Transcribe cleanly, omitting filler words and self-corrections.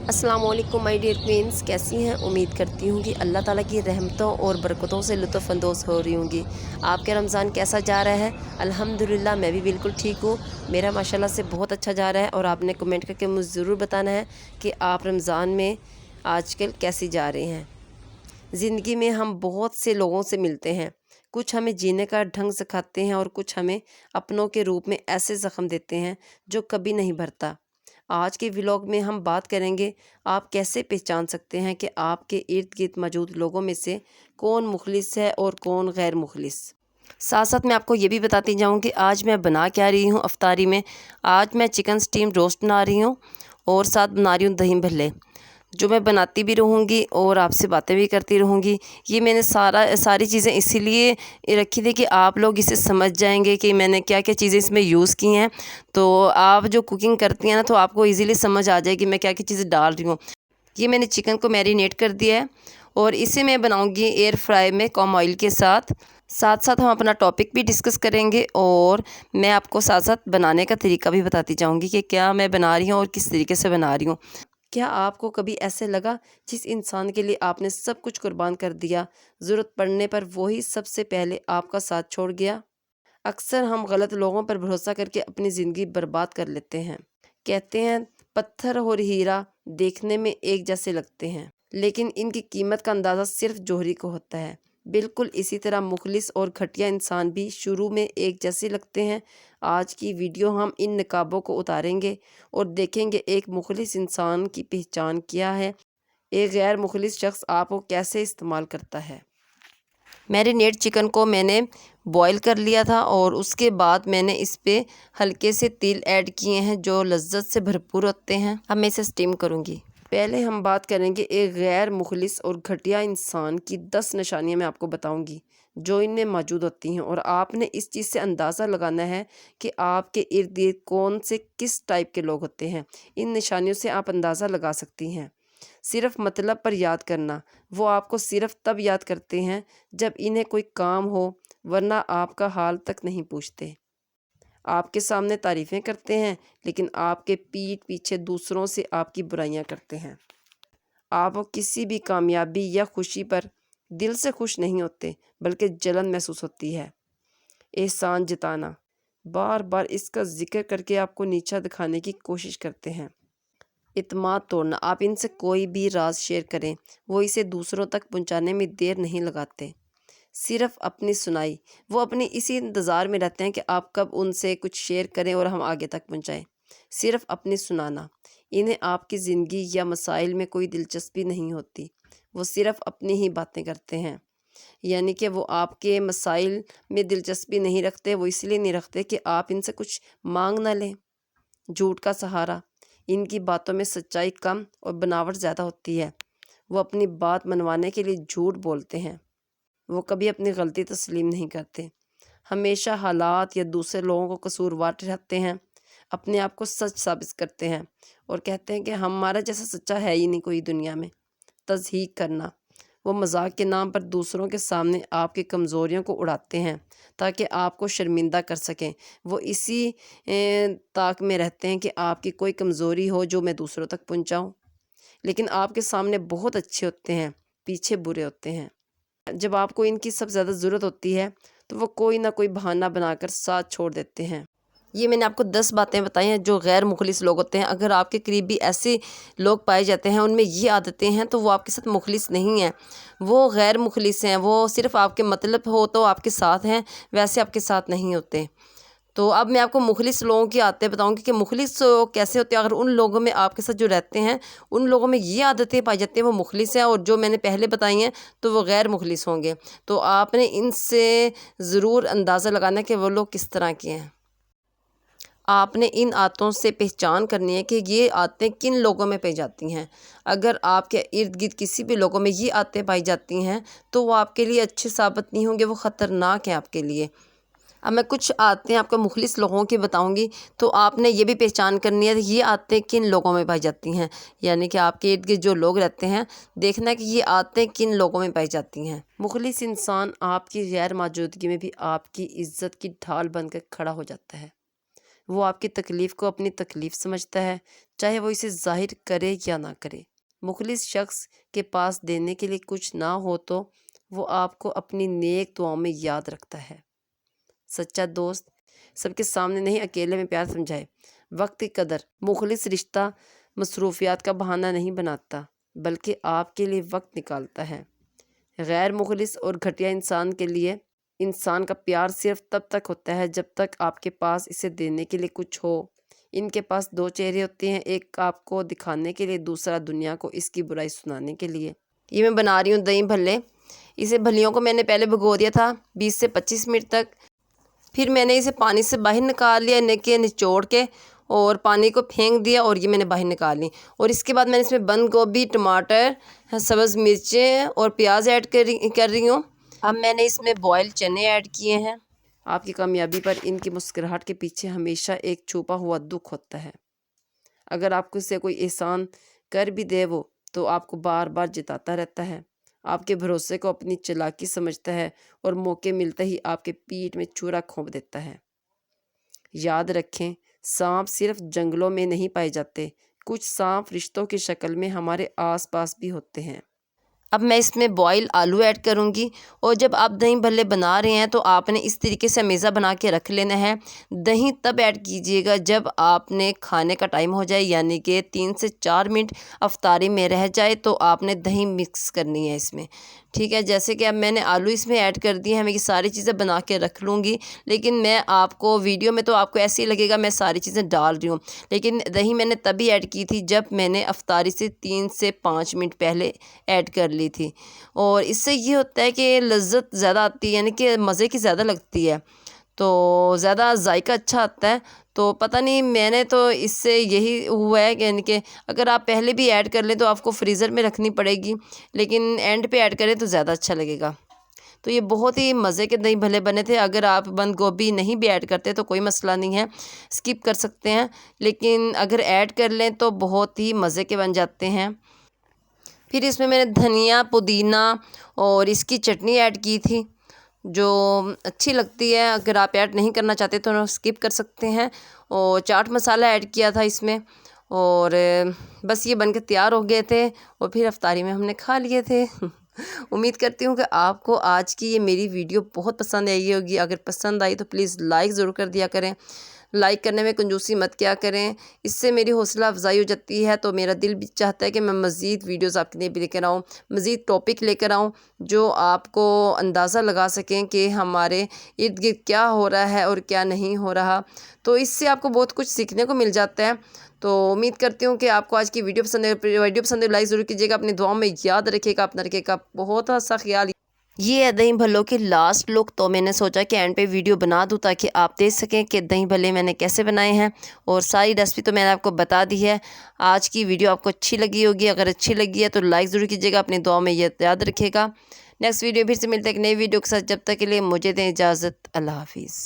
अस्सलाम वालेकुम my dear queen's, कैसी हैं। उम्मीद करती हूँ कि अल्लाह ताला की रहमतों और बरकतों से लुत्फ़ अंदोज़ हो रही होंगी। आपका रमज़ान कैसा जा रहा है? अल्हम्दुलिल्लाह मैं भी बिल्कुल ठीक हूँ। मेरा माशाल्लाह से बहुत अच्छा जा रहा है और आपने कमेंट करके मुझे ज़रूर बताना है कि आप रमज़ान में आजकल कैसे जा रहे हैं। ज़िंदगी में हम बहुत से लोगों से मिलते हैं। कुछ हमें जीने का ढंग सिखाते हैं और कुछ हमें अपनों के रूप में ऐसे ज़ख्म देते हैं जो कभी नहीं भरता। आज के व्लॉग में हम बात करेंगे, आप कैसे पहचान सकते हैं कि आपके इर्द गिर्द मौजूद लोगों में से कौन मुखलिस है और कौन गैर मुखलिस। साथ साथ मैं आपको ये भी बताती जाऊँ कि आज मैं बना क्या रही हूँ अफ्तारी में। आज मैं चिकन स्टीम रोस्ट बना रही हूँ और साथ बना रही हूँ दही भल्ले, जो मैं बनाती भी रहूँगी और आपसे बातें भी करती रहूँगी। ये मैंने सारी चीज़ें इसीलिए रखी थी कि आप लोग इसे समझ जाएंगे कि मैंने क्या क्या चीज़ें इसमें यूज़ की हैं। तो आप जो कुकिंग करती हैं ना, तो आपको इजीली समझ आ जाएगी मैं क्या क्या चीज़ें डाल रही हूँ। ये मैंने चिकन को मैरिनेट कर दिया है और इसे मैं बनाऊँगी एयर फ्राई में कम ऑयल के साथ। साथ साथ हम अपना टॉपिक भी डिस्कस करेंगे और मैं आपको साथ साथ बनाने का तरीका भी बताती जाऊँगी कि क्या मैं बना रही हूँ और किस तरीके से बना रही हूँ। क्या आपको कभी ऐसे लगा जिस इंसान के लिए आपने सब कुछ कुर्बान कर दिया, ज़रूरत पड़ने पर वही सबसे पहले आपका साथ छोड़ गया? अक्सर हम गलत लोगों पर भरोसा करके अपनी ज़िंदगी बर्बाद कर लेते हैं। कहते हैं पत्थर और हीरा देखने में एक जैसे लगते हैं, लेकिन इनकी कीमत का अंदाज़ा सिर्फ जोहरी को होता है। बिल्कुल इसी तरह मुखलिस और घटिया इंसान भी शुरू में एक जैसे लगते हैं। आज की वीडियो हम इन नकाबों को उतारेंगे और देखेंगे एक मुखलिस इंसान की पहचान क्या है, एक गैर मुखलिस शख्स आपको कैसे इस्तेमाल करता है। मैरिनेट चिकन को मैंने बॉईल कर लिया था और उसके बाद मैंने इस पे हल्के से तिल ऐड किए हैं जो लज्जत से भरपूर होते हैं। अब मैं इसे स्टीम करूँगी। पहले हम बात करेंगे एक गैर मुखलिस और घटिया इंसान की 10 निशानियां मैं आपको बताऊंगी जो इनमें मौजूद होती हैं, और आपने इस चीज़ से अंदाज़ा लगाना है कि आपके इर्द गिर्द कौन से किस टाइप के लोग होते हैं। इन निशानियों से आप अंदाज़ा लगा सकती हैं। सिर्फ मतलब पर याद करना, वो आपको सिर्फ तब याद करते हैं जब इन्हें कोई काम हो, वरना आपका हाल तक नहीं पूछते। आपके सामने तारीफ़ें करते हैं लेकिन आपके पीठ पीछे दूसरों से आपकी बुराइयां करते हैं। आप किसी भी कामयाबी या खुशी पर दिल से खुश नहीं होते, बल्कि जलन महसूस होती है। एहसान जताना, बार बार इसका जिक्र करके आपको नीचा दिखाने की कोशिश करते हैं। इत्मीनान तोड़ना, आप इनसे कोई भी राज शेयर करें, वो इसे दूसरों तक पहुंचाने में देर नहीं लगाते। सिर्फ अपनी सुनाई, वो अपने इसी इंतज़ार में रहते हैं कि आप कब उनसे कुछ शेयर करें और हम आगे तक पहुंचाएं। सिर्फ अपनी सुनाना, इन्हें आपकी ज़िंदगी या मसाइल में कोई दिलचस्पी नहीं होती, वो सिर्फ अपनी ही बातें करते हैं। यानी कि वो आपके मसाइल में दिलचस्पी नहीं रखते, वो इसलिए नहीं रखते कि आप इनसे कुछ मांग ना लें। झूठ का सहारा, इनकी बातों में सच्चाई कम और बनावट ज़्यादा होती है। वो अपनी बात मनवाने के लिए झूठ बोलते हैं, वो कभी अपनी गलती तस्लीम नहीं करते। हमेशा हालात या दूसरे लोगों को कसूरवार ठहराते हैं, अपने आप को सच साबित करते हैं और कहते हैं कि हमारा जैसा सच्चा है ही नहीं कोई दुनिया में। तज़हीक करना, वो मजाक के नाम पर दूसरों के सामने आपकी कमज़ोरियों को उड़ाते हैं ताकि आपको शर्मिंदा कर सकें। वो इसी ताक में रहते हैं कि आपकी कोई कमज़ोरी हो जो मैं दूसरों तक पहुंचाऊं, लेकिन आपके सामने बहुत अच्छे होते हैं, पीछे बुरे होते हैं। जब आपको इनकी सबसे ज़्यादा ज़रूरत होती है तो वो कोई ना कोई बहाना बनाकर साथ छोड़ देते हैं। ये मैंने आपको 10 बातें बताई हैं जो गैर मुखलिस लोग होते हैं। अगर आपके करीब भी ऐसे लोग पाए जाते हैं, उनमें ये आदतें हैं, तो वो आपके साथ मुखलिस नहीं हैं, वो गैर मुखलिस हैं। वो सिर्फ आपके मतलब हो तो आपके साथ हैं, वैसे आपके साथ नहीं होते। तो अब मैं आपको मुखलिस लोगों की आदतें बताऊंगी कि मुखलिस कैसे होते हैं। अगर उन लोगों में आपके साथ जो रहते हैं, उन लोगों में ये आदतें पाई जाती हैं, वो मुखलिस हैं, और जो मैंने पहले बताई हैं तो वो गैर मुखलिस होंगे। तो आपने इनसे ज़रूर अंदाज़ा लगाना है कि वो लोग किस तरह के हैं। आपने इन आदतों से पहचान करनी है कि ये आदतें किन लोगों में पाई जाती हैं। अगर आपके इर्द गिर्द किसी भी लोगों में ये आदतें पाई जाती हैं तो वो आपके लिए अच्छे साबित नहीं होंगे, वो ख़तरनाक हैं आपके लिए। अब मैं कुछ आदतें आपको मुखलिस लोगों की बताऊंगी, तो आपने ये भी पहचान करनी है ये आदतें किन लोगों में पाई जाती हैं। यानी कि आपके इर्द गिर्द जो लोग रहते हैं, देखना है कि ये आदतें किन लोगों में पाई जाती हैं। मुखलिस इंसान आपकी गैर मौजूदगी में भी आपकी इज्जत की ढाल बनकर खड़ा हो जाता है। وہ آپ کی تکلیف کو اپنی تکلیف سمجھتا ہے، چاہے وہ اسے ظاہر کرے یا نہ کرے۔ مخلص شخص کے پاس دینے کے لیے کچھ نہ ہو تو وہ آپ کو اپنی نیک دعاؤں میں یاد رکھتا ہے۔ سچا دوست سب کے سامنے نہیں، اکیلے میں پیار سمجھائے۔ وقت کی قدر، مخلص رشتہ مصروفیات کا بہانہ نہیں بناتا بلکہ آپ کے لیے وقت نکالتا ہے۔ غیر مخلص اور گھٹیا انسان کے لیے انسان کا پیار صرف تب تک ہوتا ہے جب تک آپ کے پاس اسے دینے کے لیے کچھ ہو۔ ان کے پاس دو چہرے ہوتے ہیں، ایک آپ کو دکھانے کے لیے، دوسرا دنیا کو اس کی برائی سنانے کے لیے۔ یہ میں بنا رہی ہوں دہی بھلے۔ اسے بھلیوں کو میں نے پہلے بھگو دیا تھا 20 سے 25 منٹ تک، پھر میں نے اسے پانی سے باہر نکال لیا، نچوڑ کے اور پانی کو پھینک دیا اور یہ میں نے باہر نکال لی۔ اور اس کے بعد میں نے اس میں بند گوبھی، ٹماٹر، سبز مرچیں اور پیاز ایڈ کر رہی ہوں۔ اب میں نے اس میں بوائل چنے ایڈ کیے ہیں۔ آپ کی کامیابی پر ان کی مسکراہٹ کے پیچھے ہمیشہ ایک چھپا ہوا دکھ ہوتا ہے۔ اگر آپ کو سے کوئی احسان کر بھی دے وہ تو آپ کو بار بار جتاتا رہتا ہے، آپ کے بھروسے کو اپنی چالاکی سمجھتا ہے اور موقع ملتا ہی آپ کے پیٹھ میں چھرا گھونپ دیتا ہے۔ یاد رکھیں، سانپ صرف جنگلوں میں نہیں پائے جاتے، کچھ سانپ رشتوں کی شکل میں ہمارے آس پاس بھی ہوتے ہیں۔ اب میں اس میں بوائل آلو ایڈ کروں گی، اور جب آپ دہی بھلے بنا رہے ہیں تو آپ نے اس طریقے سے میزہ بنا کے رکھ لینا ہے۔ دہی تب ایڈ کیجئے گا جب آپ نے کھانے کا ٹائم ہو جائے، یعنی کہ 3 سے 4 منٹ افطاری میں رہ جائے تو آپ نے دہی مکس کرنی ہے اس میں، ٹھیک ہے۔ جیسے کہ اب میں نے آلو اس میں ایڈ کر دی ہیں، میں یہ ساری چیزیں بنا کے رکھ لوں گی، لیکن میں آپ کو ویڈیو میں تو آپ کو ایسے ہی لگے گا میں ساری چیزیں ڈال رہی ہوں، لیکن دہی میں نے تبھی ایڈ کی تھی جب میں نے افطاری سے 3 سے 5 منٹ پہلے ایڈ کر لی تھی۔ اور اس سے یہ ہوتا ہے کہ لذت زیادہ آتی ہے، یعنی کہ مزے کی زیادہ لگتی ہے، تو زیادہ ذائقہ اچھا آتا ہے۔ تو پتہ نہیں میں نے تو اس سے یہی ہوا ہے کہ یعنی کہ اگر آپ پہلے بھی ایڈ کر لیں تو آپ کو فریزر میں رکھنی پڑے گی، لیکن اینڈ پہ ایڈ کریں تو زیادہ اچھا لگے گا۔ تو یہ بہت ہی مزے کے دہی بھلے بنے تھے۔ اگر آپ بند گوبھی نہیں بھی ایڈ کرتے تو کوئی مسئلہ نہیں ہے، اسکپ کر سکتے ہیں، لیکن اگر ایڈ کر لیں تو بہت ہی مزے کے بن جاتے ہیں۔ پھر اس میں نے دھنیا، پودینہ اور اس کی چٹنی ایڈ کی تھی جو اچھی لگتی ہے، اگر آپ ایڈ نہیں کرنا چاہتے تو اسکپ کر سکتے ہیں۔ اور چاٹ مسالہ ایڈ کیا تھا اس میں، اور بس یہ بن کے تیار ہو گئے تھے، اور پھر افطاری میں ہم نے کھا لیے تھے۔ امید کرتی ہوں کہ آپ کو آج کی یہ میری ویڈیو بہت پسند آئی ہوگی۔ اگر پسند آئی تو پلیز لائک ضرور کر دیا کریں، لائک کرنے میں کنجوسی مت کیا کریں، اس سے میری حوصلہ افزائی ہو جاتی ہے، تو میرا دل بھی چاہتا ہے کہ میں مزید ویڈیوز آپ کے لیے بھی لے کر آؤں، مزید ٹاپک لے کر آؤں جو آپ کو اندازہ لگا سکیں کہ ہمارے ارد گرد کیا ہو رہا ہے اور کیا نہیں ہو رہا، تو اس سے آپ کو بہت کچھ سیکھنے کو مل جاتا ہے۔ تو امید کرتی ہوں کہ آپ کو آج کی ویڈیو پسند ہے، لائک ضرور کیجیے گا، اپنی دعاؤں میں یاد رکھیے گا، اپنا رکھے گا بہت سا خیال۔ یہ ہے دہی بھلوں کے لاسٹ لک، تو میں نے سوچا کہ اینڈ پہ ویڈیو بنا دوں تاکہ آپ دیکھ سکیں کہ دہی بھلے میں نے کیسے بنائے ہیں، اور ساری ریسپی تو میں نے آپ کو بتا دی ہے۔ آج کی ویڈیو آپ کو اچھی لگی ہوگی، اگر اچھی لگی ہے تو لائک ضرور کیجیے گا، اپنی دعاؤں میں یاد رکھیے گا۔ نیکسٹ ویڈیو پھر سے ملتے ہیں ایک نئی ویڈیو کے ساتھ، جب تک کے لیے مجھے دیں اجازت، اللہ حافظ۔